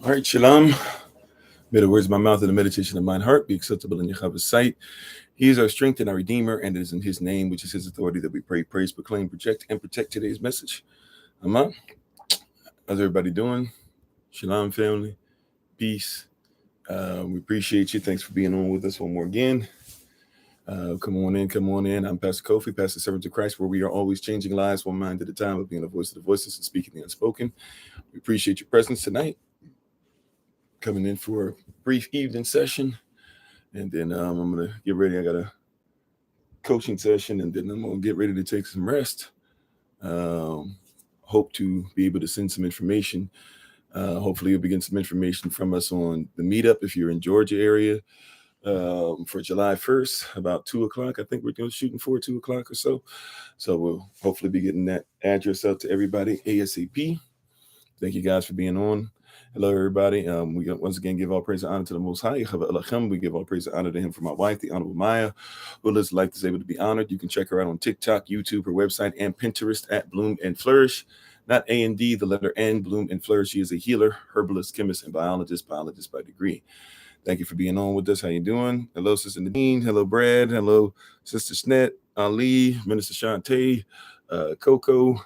All right, shalom. May the words of my mouth and the meditation of mine heart be acceptable in Yahweh's sight. He is our strength and our Redeemer, and it is in His name, which is His authority, that we pray, praise, proclaim, project, and protect today's message. Amen. How's everybody doing? Shalom, family. Peace. We appreciate you. Thanks for being on with us one more again. Come on in. I'm Pastor Kofi, Pastor Servant of Christ, where we are always changing lives one mind at a time, of being a voice of the voiceless and speaking the unspoken. We appreciate your presence tonight. Coming in for a brief evening session, and then I'm gonna get ready. I got a coaching session, and then I'm gonna get ready to take some rest. Hope to be able to send some information. Hopefully you'll begin some information from us on the meetup if you're in Georgia area for July 1st, about 2:00. I think we're going to shooting for 2:00 or so. So we'll hopefully be getting that address out to everybody ASAP. Thank you guys for being on. Hello, everybody. We once again give all praise and honor to the Most High. We give all praise and honor to Him for my wife, the Honorable Maya, who lives life is able to be honored. You can check her out on TikTok, YouTube, her website, and Pinterest at Bloom and Flourish. Not A&D, the letter N, Bloom and Flourish. She is a healer, herbalist, chemist, and biologist by degree. Thank you for being on with us. How you doing? Hello, Sister Nadine. Hello, Brad. Hello, Sister Snet, Ali, Minister Shantae, Coco,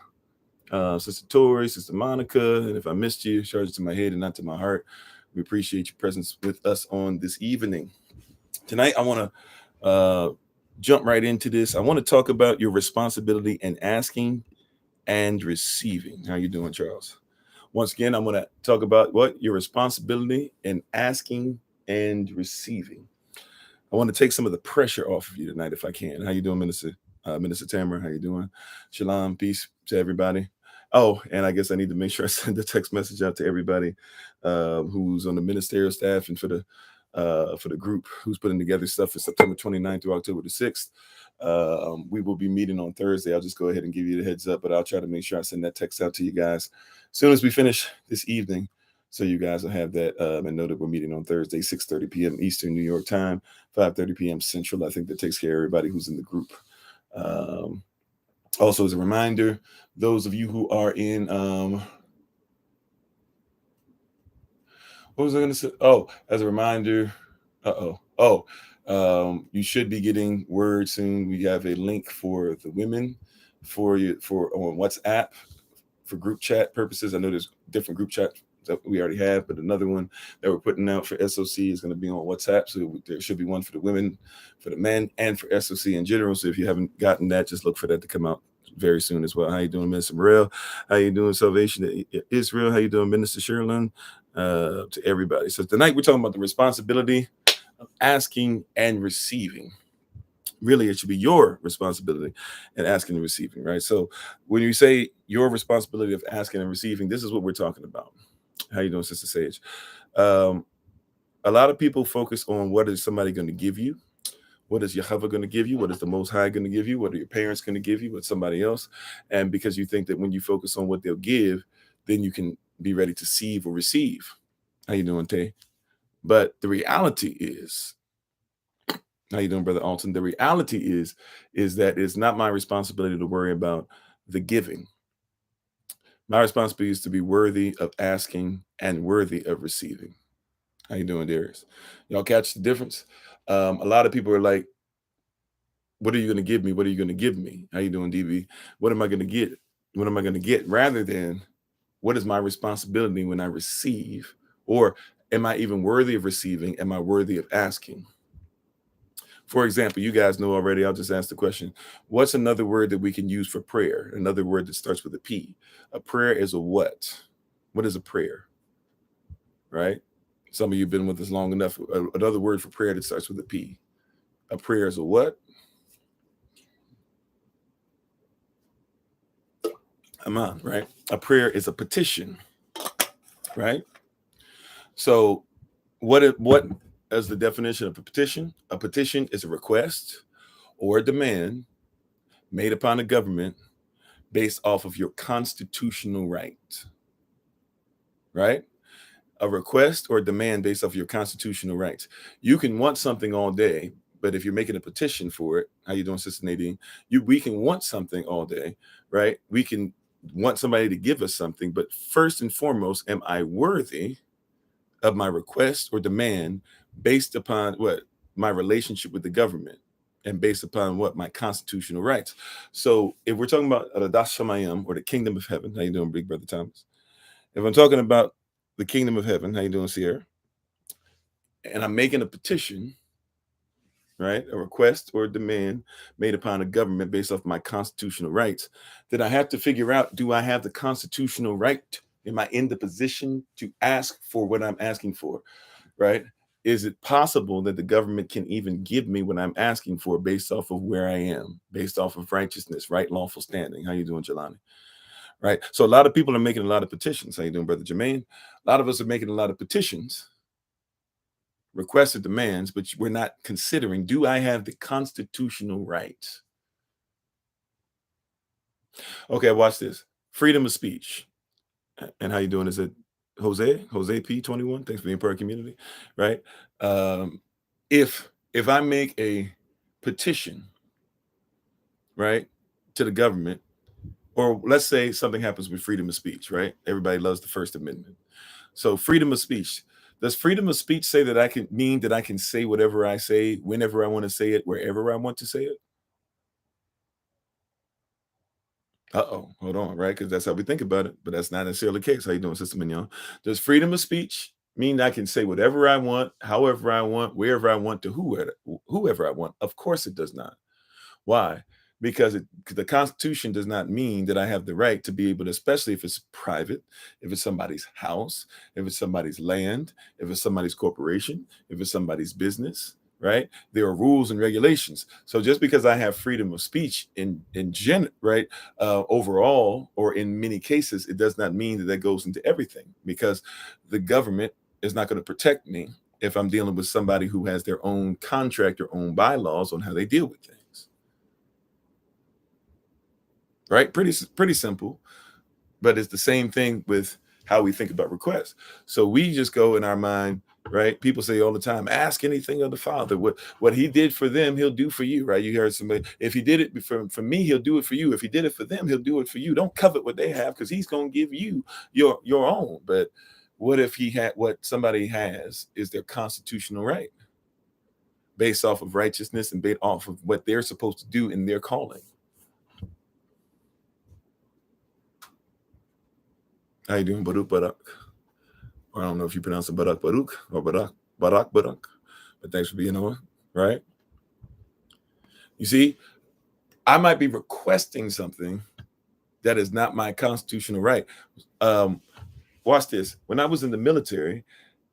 Sister Tori, Sister Monica. And if I missed you, charge it to my head and not to my heart. We appreciate your presence with us on this evening. Tonight, I want to jump right into this. I want to talk about your responsibility in asking and receiving. How you doing, Charles? Once again, I'm going to talk about what your responsibility in asking and receiving. I want to take some of the pressure off of you tonight, if I can. How you doing, Minister Tamara? How you doing? Shalom, peace to everybody. Oh, and I guess I need to make sure I send the text message out to everybody who's on the ministerial staff and for the group who's putting together stuff for September 29th through October the 6th. We will be meeting on Thursday. I'll just go ahead and give you the heads up, but I'll try to make sure I send that text out to you guys as soon as we finish this evening, so you guys will have that and know that we're meeting on Thursday, 6:30 p.m. Eastern New York time, 5:30 p.m. Central. I think that takes care of everybody who's in the group. Also, as a reminder, those of you who are in what was I going to say? Oh, as a reminder, you should be getting word soon. We have a link for the women for on WhatsApp for group chat purposes. I know there's different group chat that we already have, but another one that we're putting out for SOC is going to be on WhatsApp. So there should be one for the women, for the men, and for SOC in general. So if you haven't gotten that, just look for that to come out very soon as well. How you doing, Minister Morel? How you doing, Salvation Israel? How you doing, Minister Sherlin? To everybody. So tonight we're talking about the responsibility of asking and receiving. Really, it should be your responsibility in asking and receiving, right? So when you say your responsibility of asking and receiving, this is what we're talking about. How you doing, Sister Sage? A lot of people focus on what is somebody going to give you. What is Yahweh going to give you? What is the Most High going to give you? What are your parents going to give you? What's somebody else? And because you think that when you focus on what they'll give, then you can be ready to receive or receive. How you doing, Tay? But the reality is, how you doing, Brother Alton? The reality is that it's not my responsibility to worry about the giving. My responsibility is to be worthy of asking and worthy of receiving. How you doing, Darius? Y'all catch the difference? A lot of people are like, what are you going to give me? What are you going to give me? How you doing, DB? What am I going to get? What am I going to get? Rather than, what is my responsibility when I receive? Or am I even worthy of receiving? Am I worthy of asking? For example, you guys know already, I'll just ask the question. What's another word that we can use for prayer? Another word that starts with a P. A prayer is a what? What is a prayer? Right? Some of you have been with us long enough. Another word for prayer that starts with a P. A prayer is a what? Amen, right? A prayer is a petition, right? So what is the definition of a petition? A petition is a request or a demand made upon the government based off of your constitutional right, right? A request or a demand based off your constitutional rights. You can want something all day, but if you're making a petition for it, how you doing, Sister Nadine? We can want something all day, right? We can want somebody to give us something, but first and foremost, am I worthy of my request or demand based upon what my relationship with the government and based upon what my constitutional rights. So if we're talking about Radas Shamayim or the kingdom of heaven, how you doing, Big Brother Thomas? If I'm talking about the kingdom of heaven, how you doing, Sierra? And I'm making a petition, right? A request or a demand made upon a government based off my constitutional rights, then I have to figure out, do I have the constitutional right? Am I in the position to ask for what I'm asking for, right? Is it possible that the government can even give me what I'm asking for based off of where I am, based off of righteousness, right, lawful standing? How you doing, Jelani? Right. So a lot of people are making a lot of petitions. How you doing, Brother Jermaine? A lot of us are making a lot of petitions, requests or demands, but we're not considering, do I have the constitutional rights? Okay, watch this. Freedom of speech. And how you doing? Is it Jose P21? Thanks for being part of the community, right? If I make a petition, right, to the government, or let's say something happens with freedom of speech, right? Everybody loves the First Amendment. So freedom of speech. Does freedom of speech say that I can say whatever I say, whenever I want to say it, wherever I want to say it? Hold on, right? Because that's how we think about it, but that's not necessarily the case. How you doing, Sister Mignon? Does freedom of speech mean I can say whatever I want, however I want, wherever I want, to whoever I want? Of course it does not. Why? Because the Constitution does not mean that I have the right to be able to, especially if it's private, if it's somebody's house, if it's somebody's land, if it's somebody's corporation, if it's somebody's business, right? There are rules and regulations. So just because I have freedom of speech right, overall, or in many cases, it does not mean that that goes into everything, because the government is not going to protect me if I'm dealing with somebody who has their own contract or own bylaws on how they deal with things. Right? Pretty simple, but it's the same thing with how we think about requests. So we just go in our mind, right? People say all the time, ask anything of the Father. What he did for them, he'll do for you, right? You heard somebody, if he did it for me, he'll do it for you. If he did it for them, he'll do it for you. Don't covet what they have, because he's going to give you your own. But what if what somebody has is their constitutional right, based off of righteousness and based off of what they're supposed to do in their calling? How you doing, Baruch Barak? Or I don't know if you pronounce it Barak Baruch or Barak Barak, but thanks for being on, right? You see, I might be requesting something that is not my constitutional right. Watch this. When I was in the military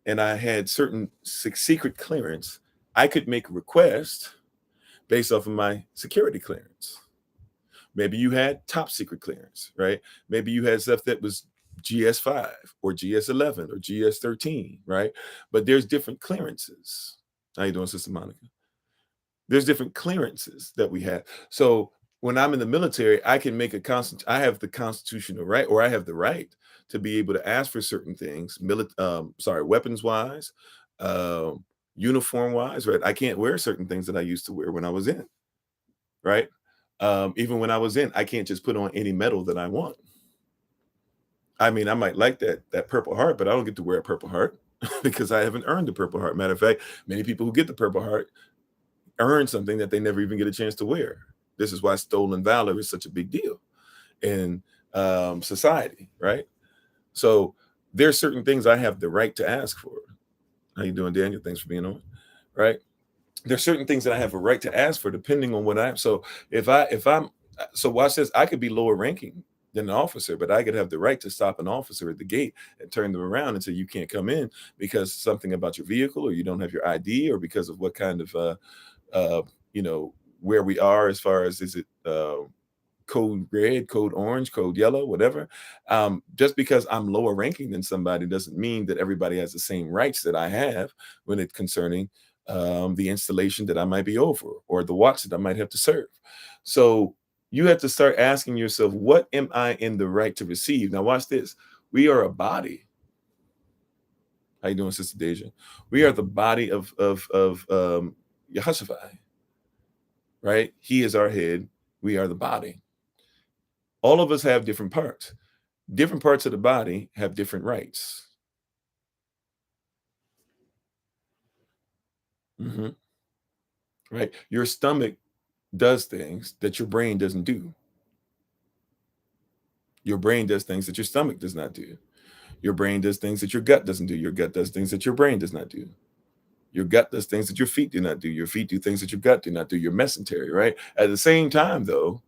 and I had certain secret clearance, I could make a request based off of my security clearance. Maybe you had top secret clearance, right? Maybe you had stuff that was GS5 or GS11 or GS13, right? But there's different clearances. How you doing, Sister Monica? There's different clearances that we have. So when I'm in the military, I can make I have the constitutional right, or I have the right to be able to ask for certain things, weapons wise, uniform wise, right? I can't wear certain things that I used to wear when I was in, right? Even when I was in, I can't just put on any medal that I want. I mean, I might like that Purple Heart, but I don't get to wear a Purple Heart because I haven't earned the Purple Heart. Matter of fact, many people who get the Purple Heart earn something that they never even get a chance to wear. This is why stolen valor is such a big deal in society, right? So there's certain things I have the right to ask for. How you doing, Daniel? Thanks for being on, right? There's certain things that I have a right to ask for depending on what I'm. So so watch this. I could be lower ranking than an officer, but I could have the right to stop an officer at the gate and turn them around and say, you can't come in because something about your vehicle, or you don't have your ID, or because of what kind of where we are as far as, is it code red, code orange, code yellow, whatever. Just because I'm lower ranking than somebody doesn't mean that everybody has the same rights that I have when it's concerning the installation that I might be over, or the watch that I might have to serve. So you have to start asking yourself, what am I in the right to receive? Now watch this. We are a body. How you doing, Sister Deja? We are the body of Yehoshaphat, right? He is our head. We are the body. All of us have different parts. Different parts of the body have different rights. Mm-hmm. Right? Your stomach does things that your brain doesn't do. Your brain does things that your stomach does not do. Your brain does things that your gut doesn't do. Your gut does things that your brain does not do. Your gut does things that your feet do not do. Your feet do things that your gut do not do. Your mesentery, right? At the same time, though,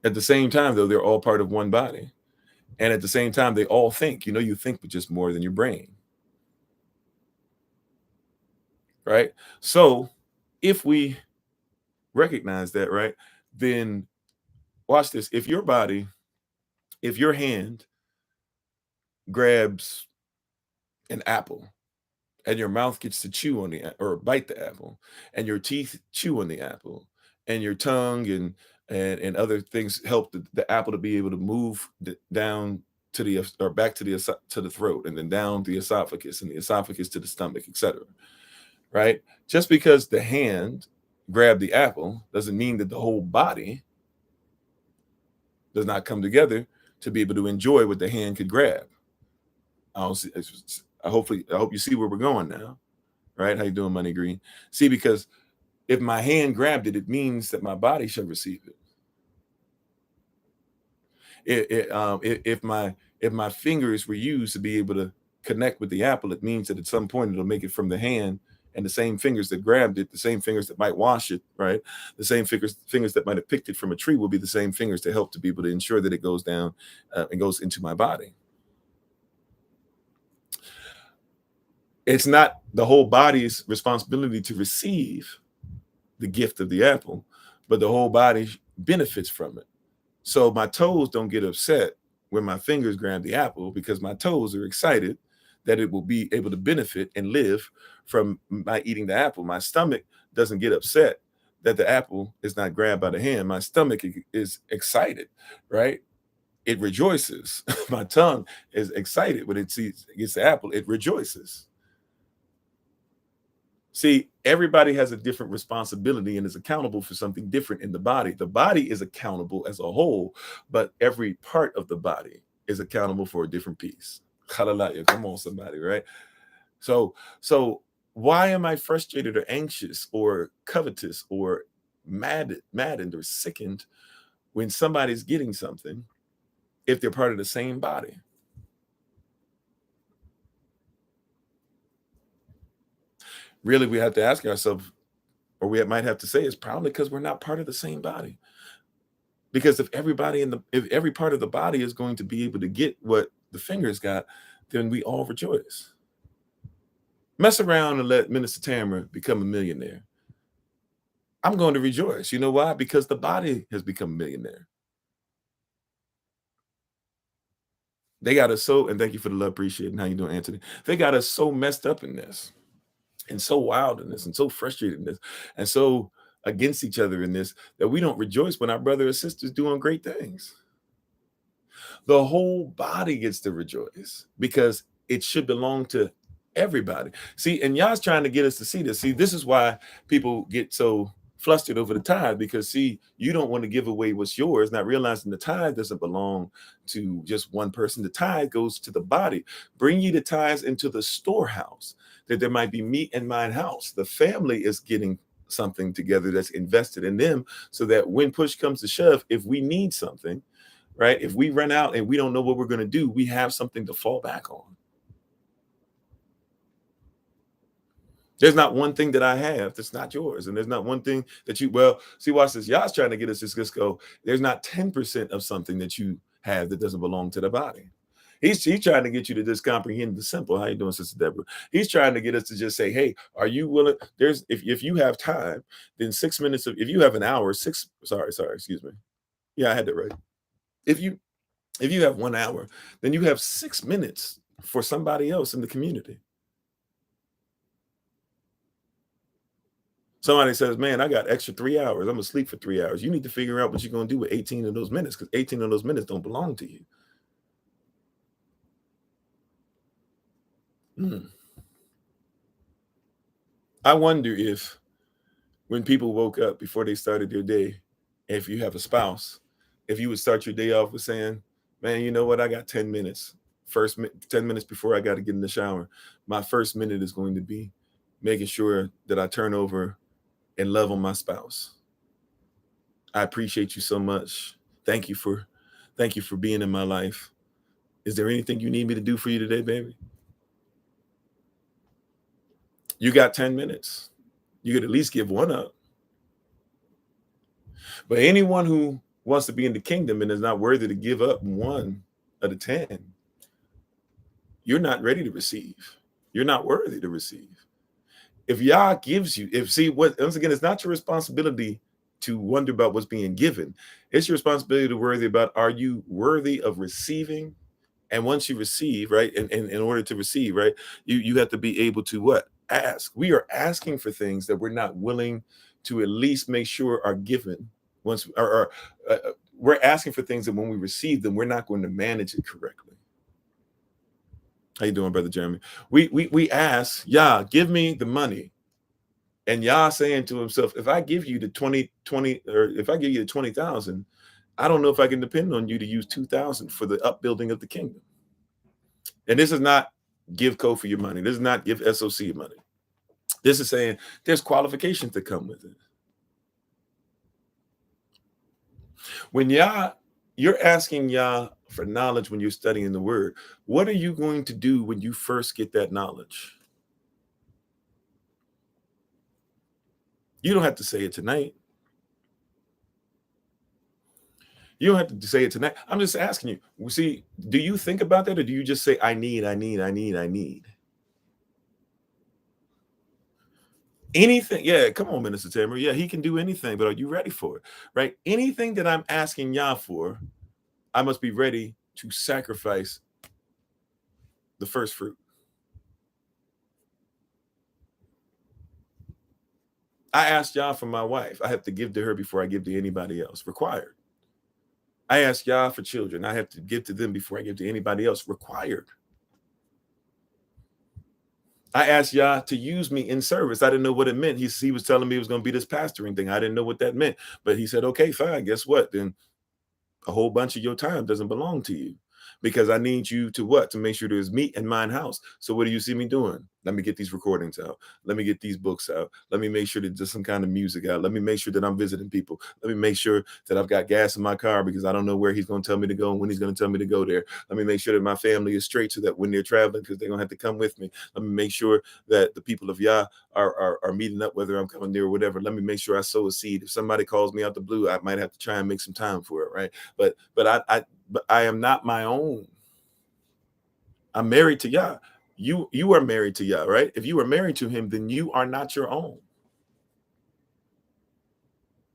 they're all part of one body. And at the same time, they all think. You think with just more than your brain, right? So if we recognize that, right, then watch this. If your hand grabs an apple and your mouth gets to chew on or bite the apple, and your teeth chew on the apple, and your tongue and other things help the apple to be able to move down to the or back to the throat, and then down the esophagus, and the esophagus to the stomach, etc. Right? Just because the hand grabbed the apple doesn't mean that the whole body does not come together to be able to enjoy what the hand could grab. I don't see. I hope you see where we're going now, right? How you doing, Money Green? See, because if my hand grabbed it, it means that my body shall receive it. If my fingers were used to be able to connect with the apple, it means that at some point it'll make it from the hand, and the same fingers that grabbed it, the same fingers that might wash it, right? The same fingers that might have picked it from a tree will be the same fingers to help to be able to ensure that it goes down and goes into my body. It's not the whole body's responsibility to receive the gift of the apple, but the whole body benefits from it. So my toes don't get upset when my fingers grab the apple, because my toes are excited that it will be able to benefit and live from my eating the apple. My stomach doesn't get upset that the apple is not grabbed by the hand. My stomach is excited, right? It rejoices. My tongue is excited when it gets the apple. It rejoices. See, everybody has a different responsibility and is accountable for something different in the body. The body is accountable as a whole, but every part of the body is accountable for a different piece. Hallelujah. Come on, somebody, right? So why am I frustrated or anxious or covetous or maddened or sickened when somebody's getting something if they're part of the same body? Really, we have to ask ourselves, or we might have to say, it's probably because we're not part of the same body. Because if every part of the body is going to be able to get what the fingers got, then we all rejoice. Mess around and let Minister Tamara become a millionaire. I'm going to rejoice. You know why? Because the body has become a millionaire. They got us so, and thank you for the love, appreciate it. How you doing, Anthony? They got us so messed up in this, and so wild in this, and so frustrated in this, and so against each other in this, that we don't rejoice when our brother or sister's doing great things. The whole body gets to rejoice because it should belong to everybody. See, and y'all's trying to get us to see this. See, this is why people get so flustered over the tithe, because see, you don't want to give away what's yours, not realizing the tithe doesn't belong to just one person. The tithe goes to the body. Bring ye the tithes into the storehouse, that there might be meat in mine house. The family is getting something together that's invested in them, so that when push comes to shove, if we need something, right? If we run out and we don't know what we're going to do, we have something to fall back on. There's not one thing that I have that's not yours. And there's not one thing that well, see, watch this. Y'all's trying to get us to just go, there's not 10% of something that you have that doesn't belong to the body. He's trying to get you to just comprehend the simple. How you doing, Sister Deborah? He's trying to get us to just say, hey, are you willing? If you have time, then 6 minutes if you have an hour, excuse me. Yeah, I had that right. If you have 1 hour, then you have 6 minutes for somebody else in the community. Somebody says, man, I got extra 3 hours. I'm gonna sleep for 3 hours. You need to figure out what you're gonna do with 18 of those minutes, because 18 of those minutes don't belong to you. I wonder if when people woke up before they started their day, if you have a spouse, if you would start your day off with saying, man, you know what? I got 10 minutes. 10 minutes before I got to get in the shower. My first minute is going to be making sure that I turn over and love on my spouse. I appreciate you so much. Thank you for thank you for being in my life. Is there anything you need me to do for you today, baby? You got 10 minutes. You could at least give one up. But anyone who wants to be in the kingdom and is not worthy to give up one out of 10, you're not ready to receive. You're not worthy to receive. If Yah gives you, if see what once again, it's not your responsibility to wonder about what's being given. It's your responsibility to worry about, are you worthy of receiving? And once you receive, right, and in order to receive, right, you have to be able to what? Ask. We are asking for things that we're not willing to at least make sure are given. Once or we're asking for things that when we receive them, we're not going to manage it correctly. How you doing, Brother Jeremy? We ask, Yah, give me the money. And Yah saying to himself, if I give you the 20, or if I give you the 20,000, I don't know if I can depend on you to use 2,000 for the upbuilding of the kingdom. And this is not give Kofi your money. This is not give SOC your money. This is saying there's qualifications that come with it. When you're asking Yah for knowledge when you're studying the word, what are you going to do when you first get that knowledge? You don't have to say it tonight. You don't have to say it tonight. I'm just asking you. See, do you think about that, or do you just say, I need? Anything? Yeah, come on, Minister Tamer. Yeah, he can do anything, but are you ready for it? Right? Anything that I'm asking Yah for, I must be ready to sacrifice the first fruit. I asked Yah for my wife. I have to give to her before I give to anybody else. Required. I asked Yah for children. I have to give to them before I give to anybody else. Required. I asked Yah to use me in service. I didn't know what it meant. He was telling me it was going to be this pastoring thing. I didn't know what that meant. But he said, okay, fine. Guess what? Then a whole bunch of your time doesn't belong to you, because I need you to what? To make sure there's meat in mine house. So what do you see me doing? Let me get these recordings out. Let me get these books out. Let me make sure that there's some kind of music out. Let me make sure that I'm visiting people. Let me make sure that I've got gas in my car, because I don't know where he's going to tell me to go and when he's going to tell me to go there. Let me make sure that my family is straight, so that when they're traveling, because they're going to have to come with me. Let me make sure that the people of Yah are meeting up, whether I'm coming there or whatever. Let me make sure I sow a seed. If somebody calls me out the blue, I might have to try and make some time for it, right? But I am not my own. I'm married to Yah. You are married to Yah, right? If you are married to him, then you are not your own.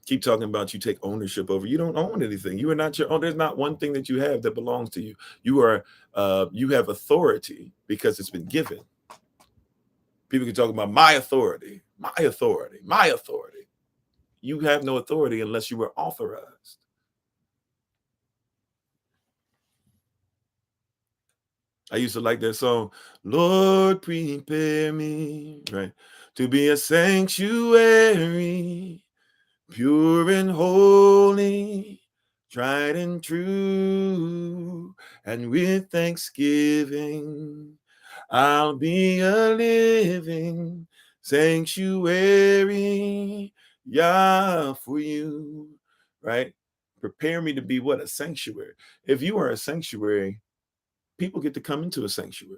Keep talking about you take ownership over. You don't own anything. You are not your own. There's not one thing that you have that belongs to you. You have authority because it's been given. People can talk about my authority, my authority, my authority. You have no authority unless you were authorized. I used to like that song, Lord, prepare me, right, to be a sanctuary, pure and holy, tried and true, and with thanksgiving, I'll be a living sanctuary, Yah, for you, right? Prepare me to be what? A sanctuary. If you are a sanctuary, people get to come into a sanctuary.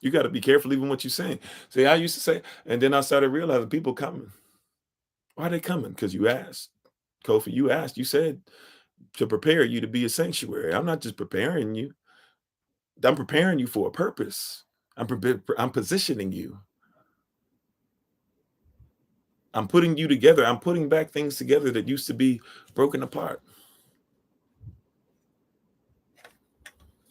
You got to be careful even what you're saying. See, I used to say, and then I started realizing people coming. Why are they coming? Because you asked. Kofi, you asked. You said to prepare you to be a sanctuary. I'm not just preparing you. I'm preparing you for a purpose. I'm positioning you. I'm putting you together. I'm putting back things together that used to be broken apart.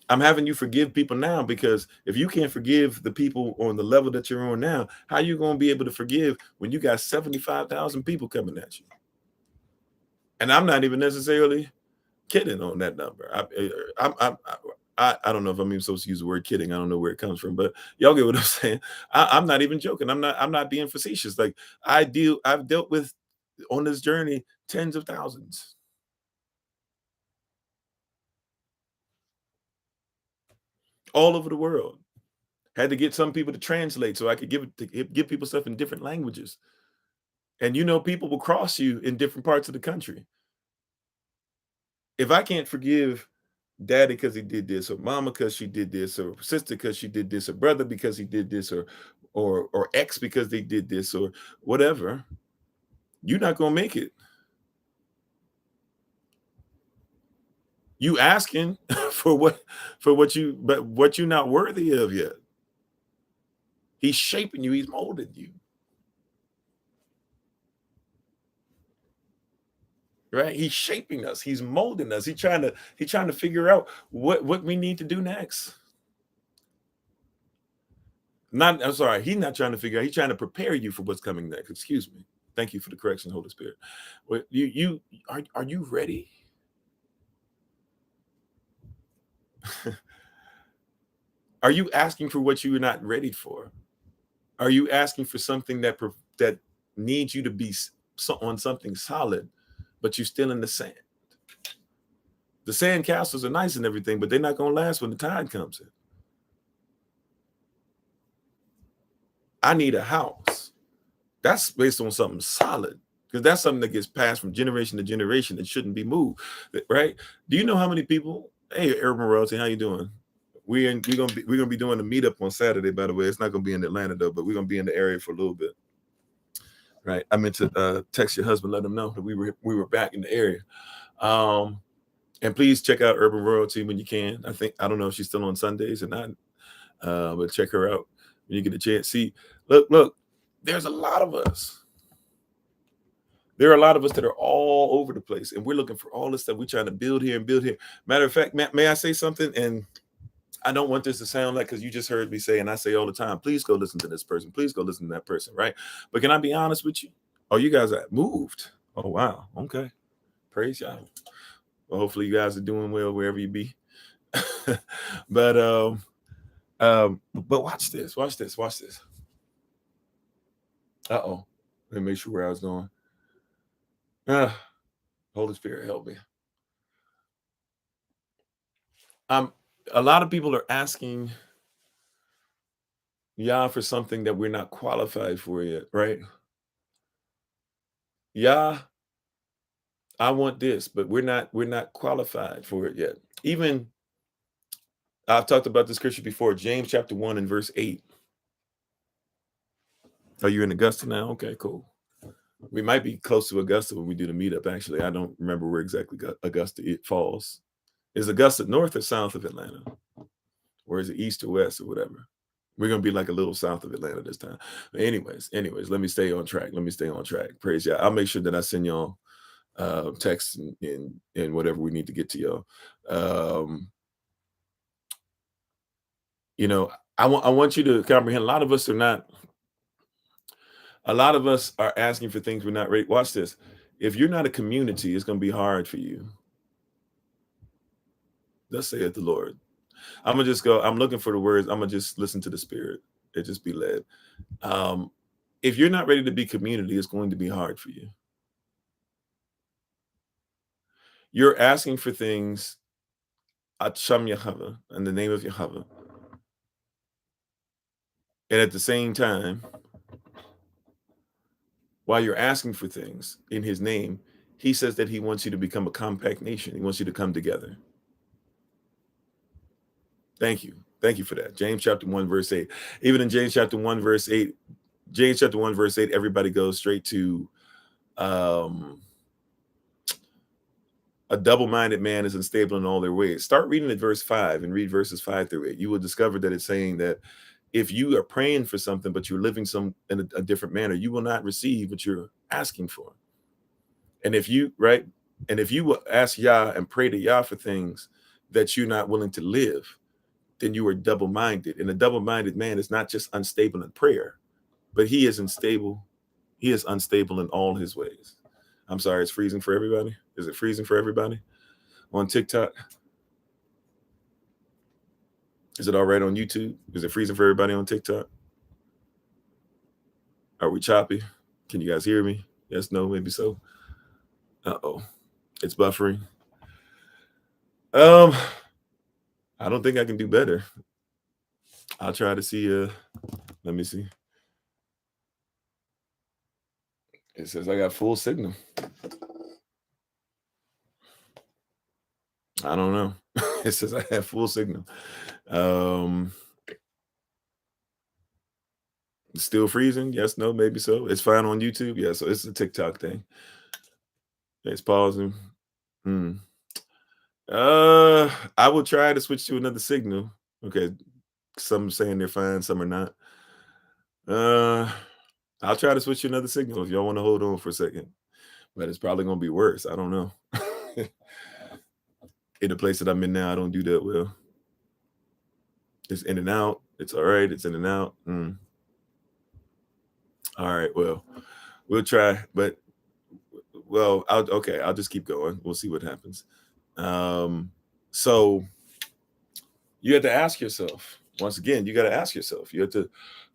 I'm having you forgive people now, because if you can't forgive the people on the level that you're on now, how are you going to be able to forgive when you got 75,000 people coming at you? And I'm not even necessarily kidding on that number. I don't know if I'm even supposed to use the word kidding. I don't know where it comes from, but y'all get what I'm saying. I'm not even joking. I'm not being facetious. Like I've dealt with on this journey tens of thousands. all over the world. Had to get some people to translate so I could give people stuff in different languages. And people will cross you in different parts of the country. If I can't forgive daddy because he did this, or mama because she did this, or sister because she did this, or brother because he did this, or ex because they did this, or whatever, you're not gonna make it. You asking for what you're not worthy of yet. He's shaping you, he's molding you. Right? He's shaping us, he's molding us, he's trying to figure out what we need to do next. I'm sorry, he's not trying to figure out, he's trying to prepare you for what's coming next. Excuse me. Thank you for the correction, Holy Spirit. Well, you are you ready? Are you asking for what you are not ready for? Are you asking for something that needs you to be on something solid, but you're still in the sand? The sand castles are nice and everything, but they're not going to last when the tide comes in. I need a house. That's based on something solid, because that's something that gets passed from generation to generation that shouldn't be moved, right? Do you know how many people? Hey, Urban Royalty, how you doing? We're gonna be doing a meetup on Saturday. By the way, it's not gonna be in Atlanta though, but we're gonna be in the area for a little bit. Right? I meant to text your husband, let him know that we were back in the area. And please check out Urban Royalty when you can. I don't know if she's still on Sundays or not, but check her out when you get a chance. See, look, there's a lot of us. There are a lot of us that are all over the place, and we're looking for all this stuff. We're trying to build here and build here. Matter of fact, may I say something? And I don't want this to sound like, because you just heard me say, and I say all the time, please go listen to this person. Please go listen to that person, right? But can I be honest with you? Oh, you guys are moved. Oh, wow. Okay. Praise y'all. Well, hopefully you guys are doing well wherever you be. But watch this. Watch this. Watch this. Uh-oh. Let me make sure where I was going. Holy Spirit, help me. A lot of people are asking Yah for something that we're not qualified for yet, right? Yah, I want this, but we're not qualified for it yet. Even I've talked about this scripture before, James chapter 1 and verse 8. Are you in Augusta now? Okay, cool. We might be close to Augusta when we do the meetup. Actually, I don't remember where exactly Augusta it falls. Is Augusta north or south of Atlanta? Or is it east or west or whatever? We're gonna be like a little south of Atlanta this time. But anyways, let me stay on track. Praise y'all. I'll make sure that I send y'all texts and whatever we need to get to y'all. I want you to comprehend. A lot of us are asking for things we're not ready. Watch this. If you're not a community, it's going to be hard for you. Thus saith the Lord. I'm going to just go. I'm looking for the words. I'm going to just listen to the Spirit and just be led. If you're not ready to be community, it's going to be hard for you. You're asking for things at Sham Yahweh, in the name of Yahweh. And at the same time, while you're asking for things in his name, he says that he wants you to become a compact nation. He wants you to come together. Thank you. Thank you for that. James chapter 1, verse 8. Even in James chapter 1, verse 8, everybody goes straight to a double-minded man is unstable in all their ways. Start reading at verse 5 and read verses 5 through 8. You will discover that it's saying that if you are praying for something, but you're living in a different manner, you will not receive what you're asking for. And if you will ask Yah and pray to Yah for things that you're not willing to live, then you are double-minded. And a double-minded man is not just unstable in prayer, but he is unstable. He is unstable in all his ways. I'm sorry, it's freezing for everybody. Is it freezing for everybody on TikTok? Is it all right on YouTube? Is it freezing for everybody on TikTok? Are we choppy? Can you guys hear me? Yes, no, maybe so. Uh-oh. It's buffering. I don't think I can do better. I'll try to see. Let me see. It says I got full signal. I don't know. It says I have full signal. Um, Still freezing? Yes, no, maybe so. It's fine on YouTube. Yeah, so it's a TikTok thing. It's pausing. Hmm. I will try to switch to another signal. Okay. Some saying they're fine, some are not. Uh, I'll try to switch to another signal if y'all want to hold on for a second. But it's probably gonna be worse. I don't know. In the place that I'm in now, I don't do that well. It's in and out. It's all right. It's in and out. All right. Well, we'll try. But I'll just keep going. We'll see what happens. So you have to ask yourself, once again, you got to ask yourself, you have to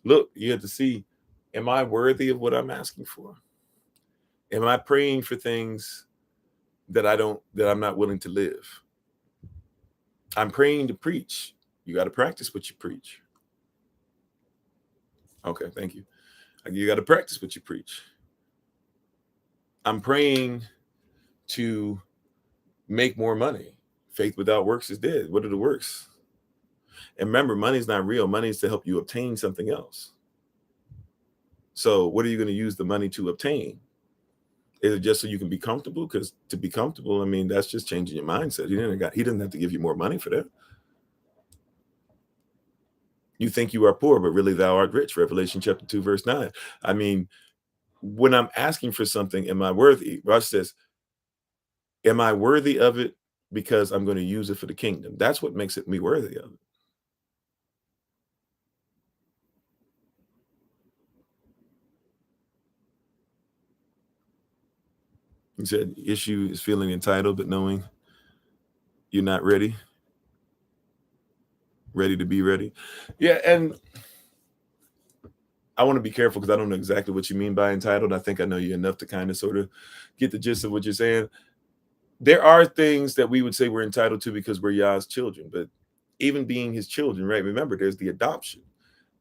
look, you have to see, am I worthy of what I'm asking for? Am I praying for things that I'm not willing to live? I'm praying to preach. You got to practice what you preach. Okay, thank you. You got to practice what you preach. I'm praying to make more money. Faith without works is dead. What are the works? And remember, money's not real. Money is to help you obtain something else. So what are you going to use the money to obtain? Is it just so you can be comfortable? Because to be comfortable, I mean, that's just changing your mindset. He didn't have to give you more money for that. You think you are poor, but really thou art rich. Revelation chapter 2, verse 9. I mean, when I'm asking for something, am I worthy? Watch this. Am I worthy of it because I'm going to use it for the kingdom? That's what makes it me worthy of it. He said, issue is feeling entitled, but knowing you're not ready to be ready. Yeah, and I want to be careful because I don't know exactly what you mean by entitled. I think I know you enough to kind of sort of get the gist of what you're saying. There are things that we would say we're entitled to because we're Yah's children, but even being his children, right? Remember, there's the adoption.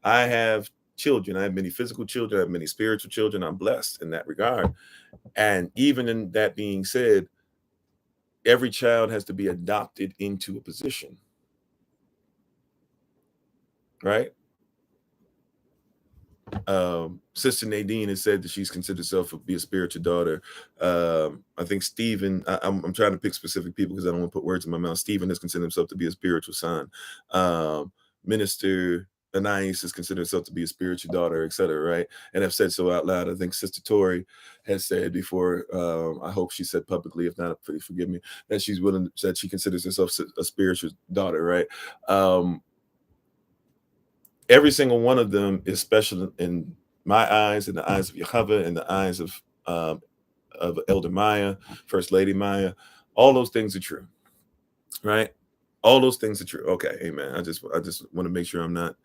I have children. I have many physical children. I have many spiritual children. I'm blessed in that regard. And even in that being said, every child has to be adopted into a position, right? Sister Nadine has said that she's considered herself to be a spiritual daughter. I think Stephen, I'm trying to pick specific people because I don't want to put words in my mouth. Stephen has considered himself to be a spiritual son. Minister Anais has considered herself to be a spiritual daughter, etc. Right? And I've said so out loud. I think Sister Tori has said before. I hope she said publicly, if not, please forgive me, that she's willing, that she considers herself a spiritual daughter. Right? Every single one of them is special in my eyes, in the eyes of Yahweh, in the eyes of Elder Maya, First Lady Maya. All those things are true, right? All those things are true. Okay, amen. I just want to make sure I'm not.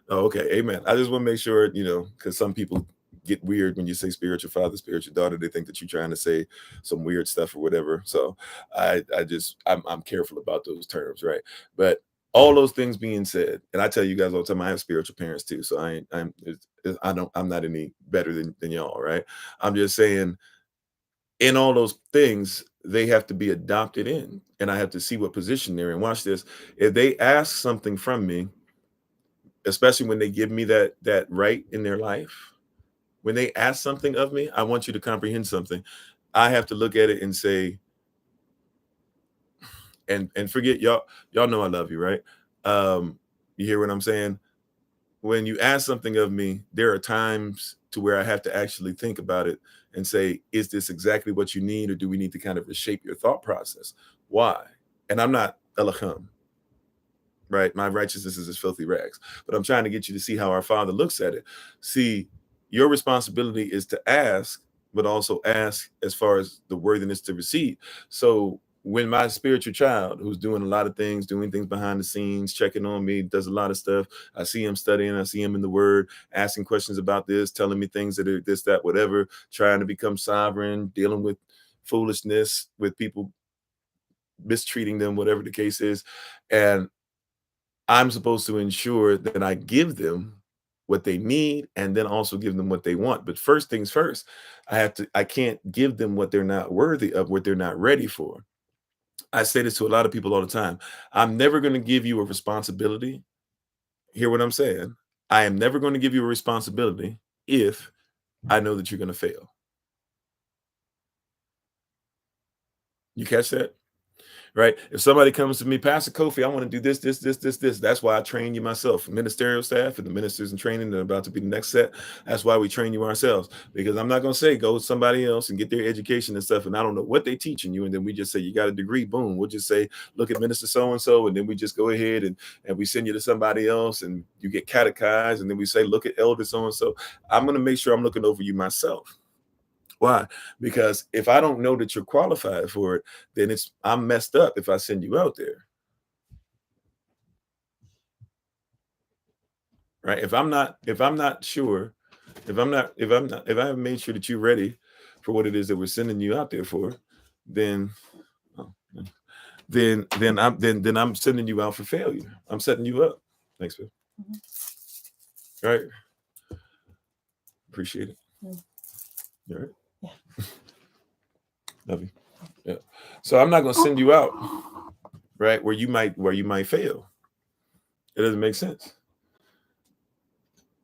Oh, okay, amen. I just want to make sure, because some people get weird when you say spiritual father, spiritual daughter. They think that you're trying to say some weird stuff or whatever. So I'm careful about those terms, right? But all those things being said, and I tell you guys all the time, I have spiritual parents too. So I'm not any better than y'all, right? I'm just saying, in all those things, they have to be adopted in, and I have to see what position they're in. Watch this. If they ask something from me, especially when they give me that right in their life, when they ask something of me, I want you to comprehend something. I have to look at it and say, and forget y'all know I love you, right? You hear what I'm saying? When you ask something of me, there are times to where I have to actually think about it and say, is this exactly what you need, or do we need to kind of reshape your thought process? Why? And I'm not Elohim, right? My righteousness is as filthy rags. But I'm trying to get you to see how our Father looks at it. See, your responsibility is to ask, but also ask as far as the worthiness to receive. So when my spiritual child, who's doing a lot of things, doing things behind the scenes, checking on me, does a lot of stuff, I see him studying, I see him in the Word, asking questions about this, telling me things that are this, that, whatever, trying to become sovereign, dealing with foolishness, with people mistreating them, whatever the case is. And I'm supposed to ensure that I give them what they need and then also give them what they want. But first things first, I can't give them what they're not worthy of, what they're not ready for. I say this to a lot of people all the time. I'm never going to give you a responsibility. Hear what I'm saying? I am never going to give you a responsibility if I know that you're going to fail. You catch that? Right? If somebody comes to me, Pastor Kofi, I want to do this, this, this, this, this. That's why I train you myself, ministerial staff and the ministers in training that are about to be the next set. That's why we train you ourselves. Because I'm not going to say go with somebody else and get their education and stuff. And I don't know what they're teaching you. And then we just say, you got a degree, boom. We'll just say, look at Minister so-and-so. And then we just go ahead and we send you to somebody else and you get catechized. And then we say, look at elder so-and-so. I'm going to make sure I'm looking over you myself. Why? Because if I don't know that you're qualified for it, then I'm messed up if I send you out there. Right? If I haven't made sure that you're ready for what it is that we're sending you out there for, then I'm sending you out for failure. I'm setting you up. Thanks, Phil. Mm-hmm. Right? Appreciate it. Mm. You all right? Yeah. Love you. Yeah. So I'm not going to send you out, right, where you might fail. It doesn't make sense.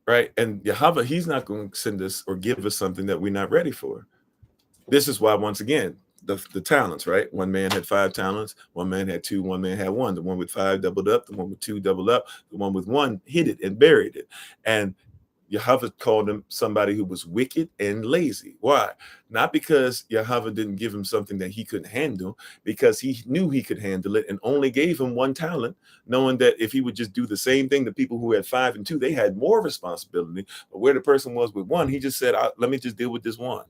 Right? And Yahweh, he's not going to send us or give us something that we're not ready for. This is why, once again, the talents, right? One man had 5 talents, one man had 2, one man had 1. The one with 5 doubled up, the one with 2 doubled up, the one with 1 hid it and buried it. And Yahweh called him somebody who was wicked and lazy. Why? Not because Yahweh didn't give him something that he couldn't handle, because he knew he could handle it and only gave him 1 talent, knowing that if he would just do the same thing, the people who had 5 and 2, they had more responsibility. But where the person was with 1, he just said, let me just deal with this 1.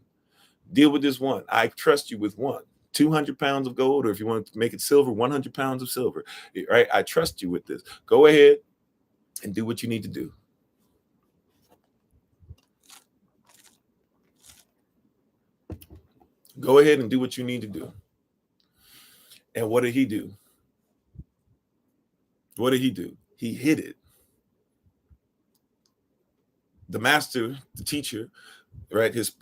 Deal with this 1. I trust you with 1. 200 pounds of gold, or if you want to make it silver, 100 pounds of silver. Right? I trust you with this. Go ahead and do what you need to do. Go ahead and do what you need to do. And what did he do? What did he do? He hid it. The master, the teacher, right, his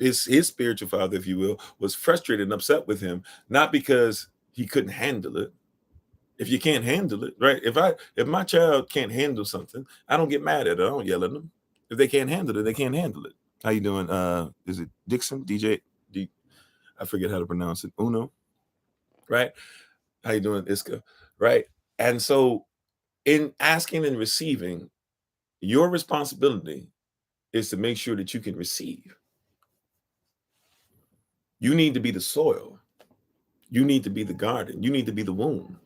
spiritual father, if you will, was frustrated and upset with him, not because he couldn't handle it. If you can't handle it, right? If my child can't handle something, I don't get mad at it. I don't yell at them. If they can't handle it, they can't handle it. How you doing? Is it Dixon? DJ? I forget how to pronounce it. Uno, right? How you doing, Iska? Right? And so in asking and receiving, your responsibility is to make sure that you can receive. You need to be the soil. You need to be the garden. You need to be the womb.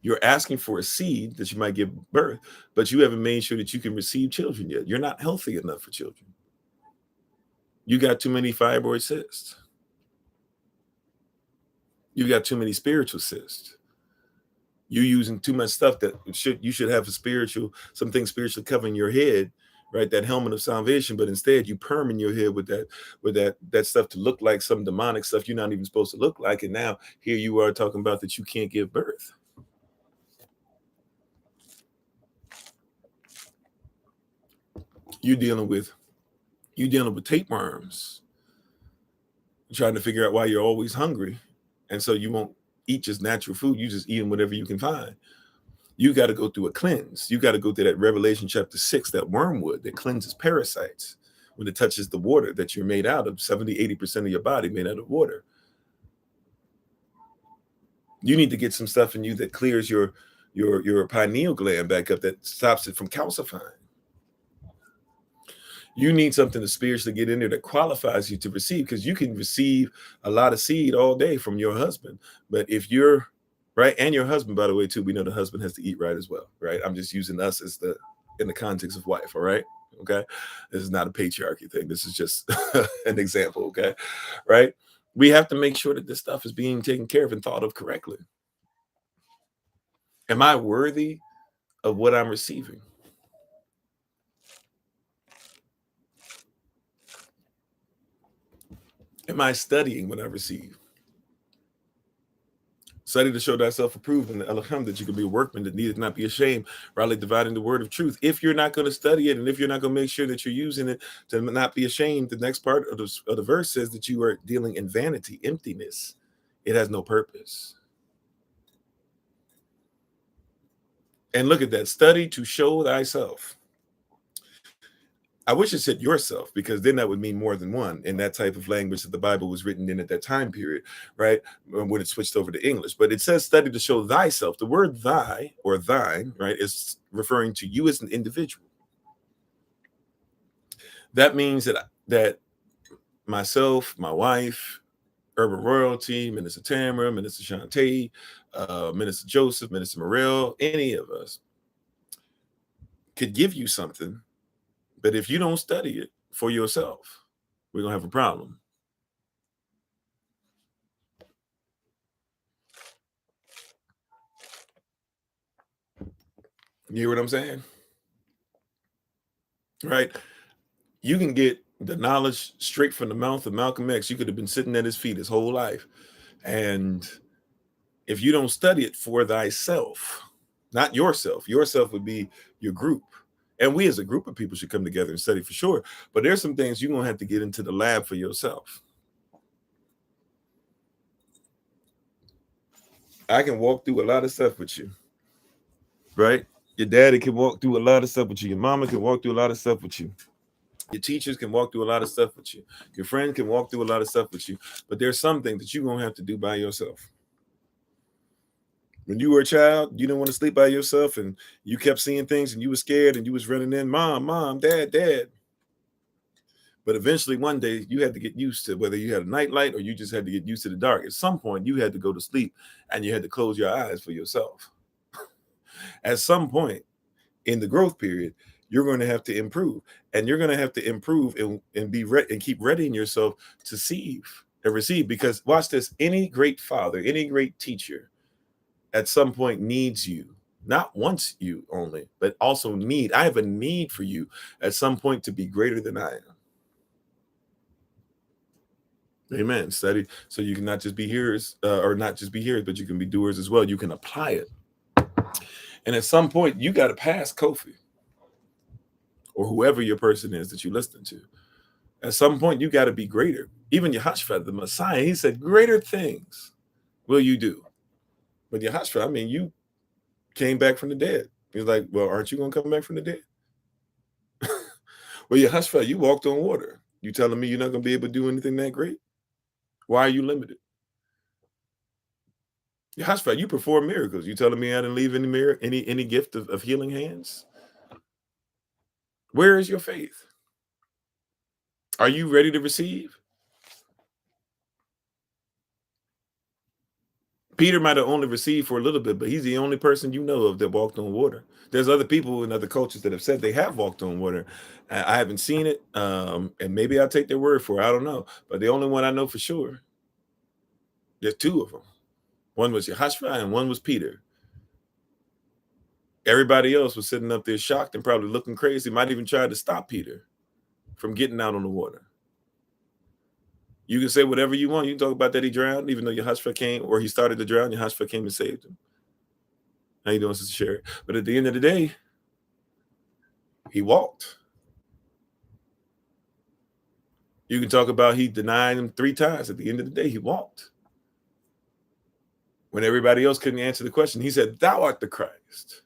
You're asking for a seed that you might give birth, but you haven't made sure that you can receive children yet. You're not healthy enough for children. You got too many fibroid cysts. You got too many spiritual cysts. You're using too much stuff that you should have something spiritual covering your head, right? That helmet of salvation, but instead you perm in your head with that stuff to look like some demonic stuff you're not even supposed to look like. And now here you are talking about that you can't give birth. You're dealing with tapeworms, trying to figure out why you're always hungry. And so you won't eat just natural food. You just eating whatever you can find. You got to go through a cleanse. You got to go through that Revelation chapter 6, that wormwood that cleanses parasites when it touches the water that you're made out of. 70-80% of your body made out of water. You need to get some stuff in you that clears your pineal gland back up, that stops it from calcifying. You need something to spiritually get in there that qualifies you to receive, because you can receive a lot of seed all day from your husband. But if you're right, and your husband, by the way, too, we know the husband has to eat right as well, right? I'm just using us as in the context of wife, all right? Okay. This is not a patriarchy thing. This is just an example, okay? Right? We have to make sure that this stuff is being taken care of and thought of correctly. Am I worthy of what I'm receiving? Am I studying what I receive? Study to show thyself approved, and alhamdulillah, that you can be a workman that needeth not be ashamed, rightly dividing the word of truth. If you're not going to study it, and if you're not going to make sure that you're using it to not be ashamed, the next part of the verse says that you are dealing in vanity, emptiness. It has no purpose. And look at that. Study to show thyself. I wish it said yourself, because then that would mean more than one in that type of language that the Bible was written in at that time period, right? When it switched over to English. But it says study to show thyself. The word thy or thine, right, is referring to you as an individual. That means that myself, my wife, Urban Royalty, Minister Tamara, Minister Shantae, Minister Joseph, Minister Morel, any of us could give you something. But if you don't study it for yourself, we're going to have a problem. You hear what I'm saying? Right? You can get the knowledge straight from the mouth of Malcolm X. You could have been sitting at his feet his whole life. And if you don't study it for thyself, not yourself would be your group. And we as a group of people should come together and study for sure. But there's some things you're going to have to get into the lab for yourself. I can walk through a lot of stuff with you, right? Your daddy can walk through a lot of stuff with you. Your mama can walk through a lot of stuff with you. Your teachers can walk through a lot of stuff with you. Your friend can walk through a lot of stuff with you. But there's something that you're going to have to do by yourself. When you were a child, you didn't want to sleep by yourself, and you kept seeing things, and you were scared, and you was running in, mom, dad. But eventually one day you had to get used to, whether you had a night light or you just had to get used to the dark. At some point you had to go to sleep and you had to close your eyes for yourself. At some point in the growth period, you're going to have to improve, and you're going to have to improve and be ready and keep readying yourself to receive. Because watch this, any great father, any great teacher at some point needs you. Not wants you only, but also I have a need for you at some point to be greater than I am. Amen. Study so you can not just be hearers, but you can be doers as well. You can apply it. And at some point, you got to pass Kofi or whoever your person is that you listen to. At some point, you got to be greater. Even Yehoshua, the Messiah, he said, greater things will you do. But Yehoshua, I mean, you came back from the dead. He's like, well, aren't you going to come back from the dead? Well, Yehoshua, you walked on water. You telling me you're not going to be able to do anything that great? Why are you limited? Yehoshua, you perform miracles. You telling me I didn't leave any gift of healing hands? Where is your faith? Are you ready to receive? Peter might have only received for a little bit, but he's the only person you know of that walked on water. There's other people in other cultures that have said they have walked on water. I haven't seen it, and maybe I'll take their word for it. I don't know. But the only one I know for sure, there's two of them. One was Yehoshua and one was Peter. Everybody else was sitting up there shocked and probably looking crazy. Might even try to stop Peter from getting out on the water. You can say whatever you want. You can talk about that he drowned, even though Yehoshua came, or he started to drown. Yehoshua came and saved him. How you doing, Sister Sherry? But at the end of the day, he walked. You can talk about he denied him 3 times. At the end of the day, he walked. When everybody else couldn't answer the question, he said, "Thou art the Christ."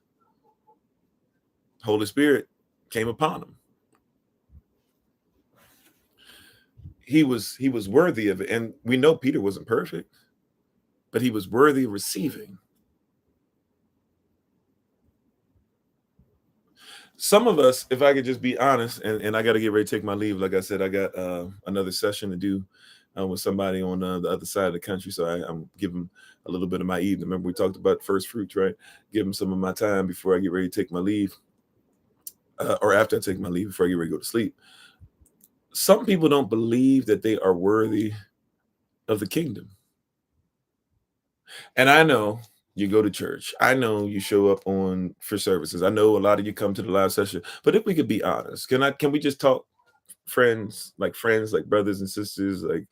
Holy Spirit came upon him. He was worthy of it. And we know Peter wasn't perfect, but he was worthy of receiving. Some of us, if I could just be honest, and I got to get ready to take my leave. Like I said, I got another session to do with somebody on the other side of the country. So I'm giving a little bit of my evening. Remember we talked about first fruits, right? Give them some of my time before I get ready to take my leave, or after I take my leave, before I get ready to go to sleep. Some people don't believe that they are worthy of the kingdom. And I know you go to church. I know you show up for services. I know a lot of you come to the live session. But if we could be honest, can we just talk friends, like brothers and sisters, like